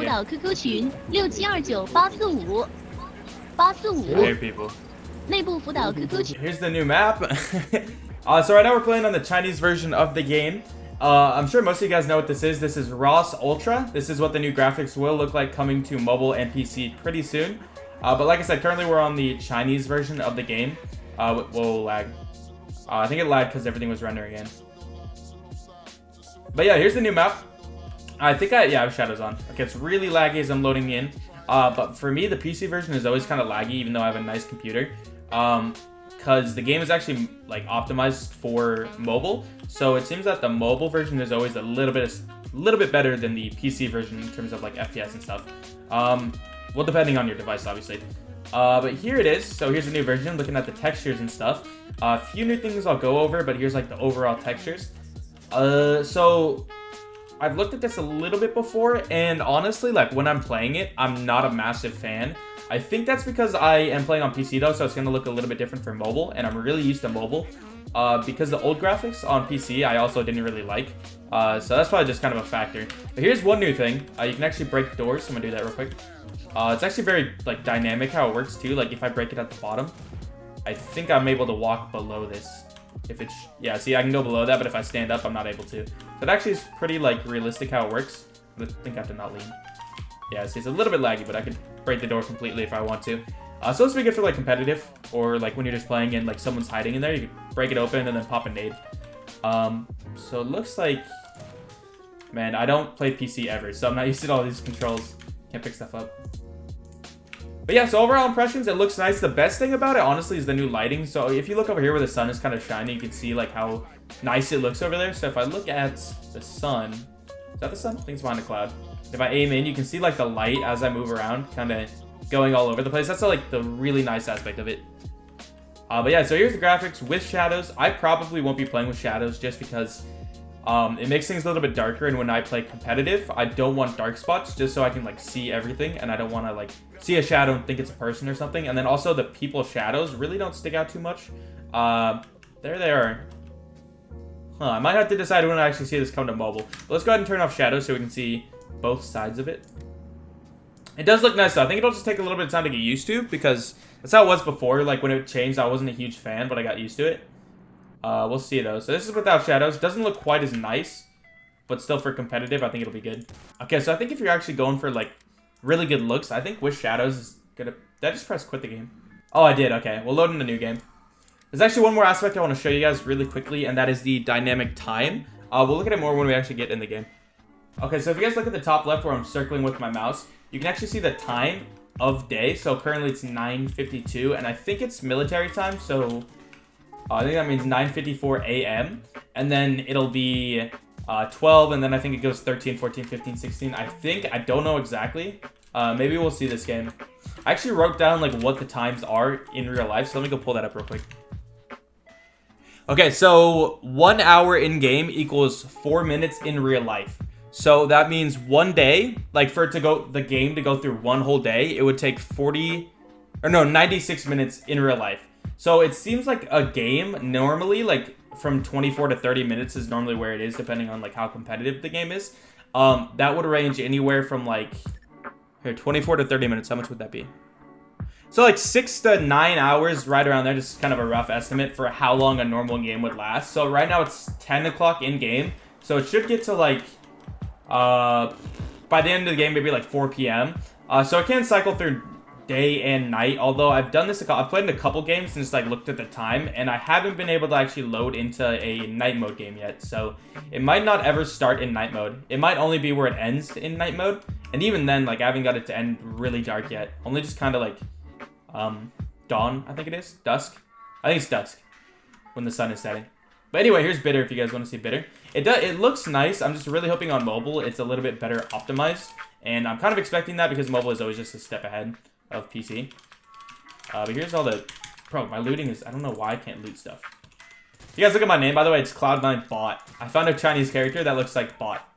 导 QQ 群6729845845 Hey people. 内部辅导 QQ 群。 Here's the new map. So right now we're playing on the Chinese version of the game. I'm sure most of you guys know what this is. This is ROS Ultra. This is what the new graphics will look like coming to mobile and PC pretty soon. But like I said, currently we're on the Chinese version of the game. Whoa, lag. I think it lagged because everything was rendering in. But yeah, here's the new map. I have shadows on. Okay, it's really laggy as I'm loading in. But for me, the PC version is always kind of laggy, even though I have a nice computer. Because the game is actually like optimized for mobile. So it seems that the mobile version is always a little bit better than the PC version in terms of like FPS and stuff. Well, depending on your device, obviously. But here it is. So here's the new version, looking at the textures and stuff. A few new things I'll go over, but here's like the overall textures. So I've looked at this a little bit before, and honestly, like when I'm playing it, I'm not a massive fan. I think that's because I am playing on PC though, so it's gonna look a little bit different for mobile, and I'm really used to mobile. Because the old graphics on PC, I also didn't really like. So that's probably just kind of a factor. But here's one new thing. You can actually break doors. So I'm gonna do that real quick. It's actually very like dynamic how it works too. Like if I break it at the bottom, I think I'm able to walk below this. If it's, yeah, see, I can go below that, but if I stand up, I'm not able to. That actually is pretty like realistic how it works. I think I have to not lean. Yeah, see, it's a little bit laggy, but I could break the door completely if I want to. So this would be good for like competitive, or like when you're just playing and like someone's hiding in there, you can break it open and then pop a nade. So it looks like, man, I don't play PC ever, so I'm not used to all these controls. Can't pick stuff up. But yeah, so overall impressions, it looks nice. The best thing about it, honestly, is the new lighting. So if you look over here where the sun is kind of shiny, you can see like how nice it looks over there. So if I look at the sun, is that the sun? I think it's behind a cloud. If I aim in, you can see like the light as I move around, kind of going all over the place. That's like the really nice aspect of it. But yeah, so here's the graphics with shadows. I probably won't be playing with shadows just because it makes things a little bit darker, and when I play competitive, I don't want dark spots just so I can like see everything, and I don't want to like see a shadow and think it's a person or something. And then also the people shadows really don't stick out too much. There they are. I might have to decide when I actually see this come to mobile. But let's go ahead and turn off shadows so we can see both sides of it. It does look nice though. I think it'll just take a little bit of time to get used to, because that's how it was before. Like when it changed, I wasn't a huge fan, but I got used to it. We'll see though. So this is without shadows. Doesn't look quite as nice, but still for competitive, I think it'll be good. Okay, so I think if you're actually going for like really good looks, I think with shadows is gonna... Did I just press quit the game? Oh, I did. Okay, we'll load in the new game. There's actually one more aspect I want to show you guys really quickly, and that is the dynamic time. We'll look at it more when we actually get in the game. Okay, so if you guys look at the top left where I'm circling with my mouse, you can actually see the time of day. So currently it's 9:52, and I think it's military time, so I think that means 9:54 a.m. And then it'll be 12, and then I think it goes 13, 14, 15, 16. I don't know exactly. Maybe we'll see this game. I actually wrote down like what the times are in real life, so let me go pull that up real quick. Okay, so 1 hour in game equals 4 minutes in real life. So that means one day, like for it to go, the game to go through one whole day, it would take 96 minutes in real life. So it seems like a game normally, like from 24 to 30 minutes is normally where it is, depending on like how competitive the game is. That would range anywhere from like, here, 24 to 30 minutes. How much would that be? So like 6 to 9 hours, right around there, just kind of a rough estimate for how long a normal game would last. So right now it's 10 o'clock in game. So it should get to like, by the end of the game, maybe like 4 p.m. So it can cycle through day and night, although I've done this, I've played in a couple games and just like looked at the time, and I haven't been able to actually load into a night mode game yet. So it might not ever start in night mode. It might only be where it ends in night mode. And even then, like I haven't got it to end really dark yet. Only just kind of like, dawn, I think it is. Dusk. I think it's dusk when the sun is setting. But anyway, here's Bitter if you guys want to see Bitter. It looks nice. I'm just really hoping on mobile it's a little bit better optimized. And I'm kind of expecting that because mobile is always just a step ahead of PC. But here's all the... Bro, my looting is... I don't know why I can't loot stuff. If you guys look at my name, by the way, it's Cloud9 Bot. I found a Chinese character that looks like Bot.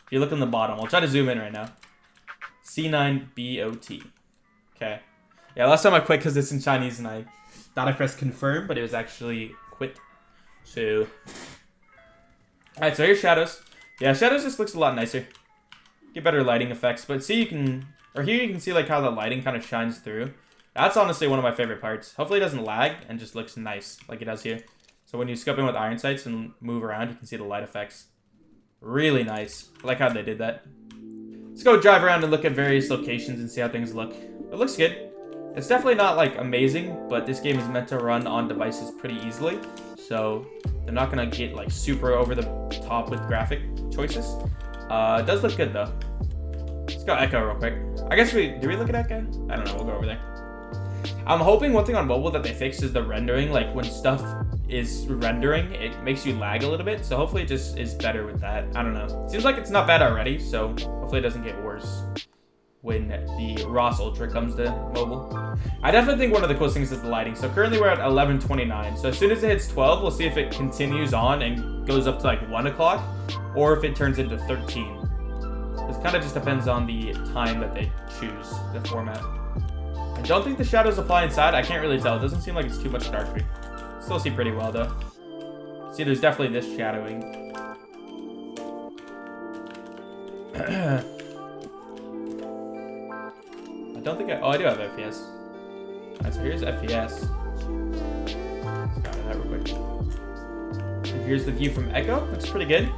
If you look on the bottom, I'll try to zoom in right now. C9BOT. Okay. Yeah, last time I quit because it's in Chinese and I thought I pressed confirm, but it was actually quit. So... Alright, so here's shadows. Yeah, shadows just looks a lot nicer. get better lighting effects. But see, you can, or here you can see like how the lighting kind of shines through. That's honestly one of my favorite parts. Hopefully it doesn't lag and just looks nice like it does here. So when you scope in with iron sights and move around, you can see the light effects. Really nice. I like how they did that. Let's go drive around and look at various locations and see how things look. It looks good. It's definitely not like amazing, but this game is meant to run on devices pretty easily. So they're not gonna get like super over the top with graphic choices. It does look good though. Let's go Echo real quick. I guess do we look at Echo? I don't know, we'll go over there. I'm hoping one thing on mobile that they fixed is the rendering. Like when stuff is rendering, it makes you lag a little bit. So hopefully it just is better with that. I don't know. Seems like it's not bad already, so hopefully it doesn't get worse when the ROS Ultra comes to mobile. I definitely think one of the coolest things is the lighting. So currently we're at 11:29. So as soon as it hits 12, we'll see if it continues on and goes up to like 1 o'clock or if it turns into 13. It kind of just depends on the time that they choose, the format. I don't think the shadows apply inside. I can't really tell. It doesn't seem like it's too much darker. Still see pretty well though. See, there's definitely this shadowing. I don't think I do have FPS. Alright, so here's FPS. Let's go to that real quick. And here's the view from Echo. Looks pretty good.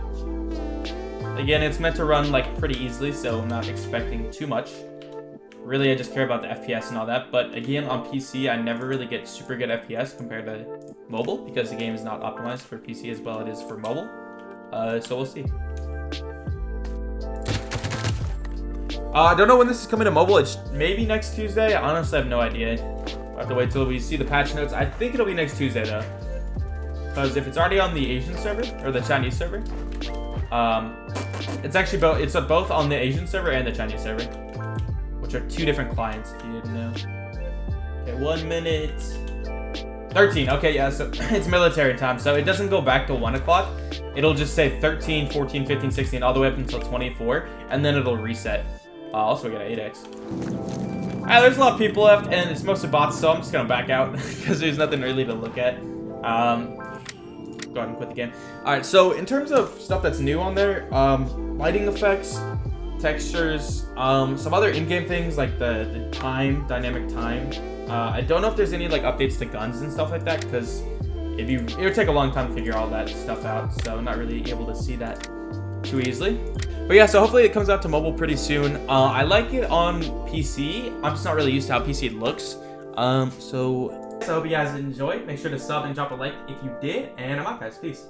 Again, it's meant to run like pretty easily, so I'm not expecting too much. Really, I just care about the FPS and all that. But again, on PC, I never really get super good FPS compared to mobile because the game is not optimized for PC as well as it is for mobile. So we'll see. I don't know when this is coming to mobile. It's maybe next Tuesday. I honestly have no idea. I'll have to wait till we see the patch notes. I think it'll be next Tuesday though, because if it's already on the Asian server or the Chinese server, it's actually both. It's both on the Asian server and the Chinese server, which are two different clients. If you didn't know. Okay, 1 minute 13. Okay, yeah. So it's military time, so it doesn't go back to 1 o'clock. It'll just say 13, 14, 15, 16, all the way up until 24, and then it'll reset. Also, we got an 8x. Alright, there's a lot of people left, and it's mostly bots, so I'm just gonna back out because there's nothing really to look at. Go ahead and quit the game. Alright, so in terms of stuff that's new on there, lighting effects, textures, some other in-game things like the time, dynamic time. I don't know if there's any like updates to guns and stuff like that because it would take a long time to figure all that stuff out, so I'm not really able to see that too easily. But yeah, so hopefully it comes out to mobile pretty soon. I like it on PC. I'm just not really used to how PC looks. So I hope you guys enjoyed. Make sure to sub and drop a like if you did. And I'm out, guys. Peace.